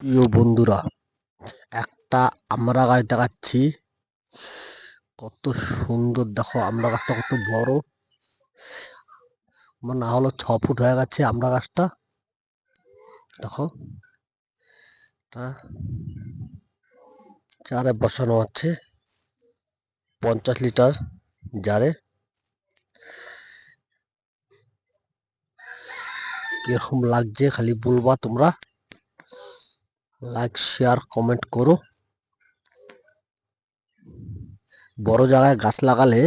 প্রিয় বন্ধুরা, একটা আমড়া গাছ দেখাচ্ছি। কত সুন্দর দেখো, আমড়া গাছটা কত বড়। আমার না হলো 6 ফুট হয়ে গেছে আমড়া গাছটা। দেখো, তা জারে বসানো আছে 50 লিটার জারে। কিরকম লাগছে খালি বলবা তোমরা। লাইক, শেয়ার, কমেন্ট করো। বড় জায়গায় গাছ লাগালে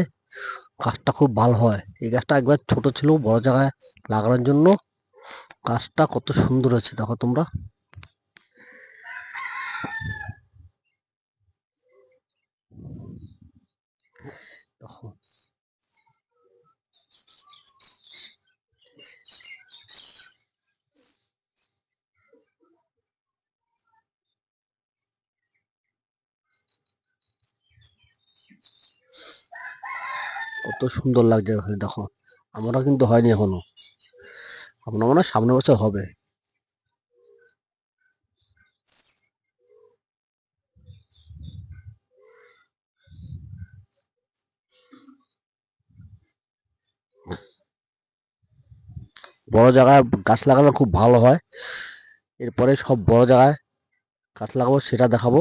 গাছটা খুব ভালো হয়। এই গাছটা একবার ছোট ছিল, বড় জায়গায় লাগানোর জন্য গাছটা কত সুন্দর হয়েছে দেখো তোমরা। দেখো, কত সুন্দর লাগছে দেখো। আমরা কিন্তু হয়নি এখনো, আপনার মনে হয় সামনের বছর হবে। বড় জায়গায় গাছ লাগানো খুব ভালো হয়। এরপরে সব বড় জায়গায় গাছ লাগাবো, সেটা দেখাবো।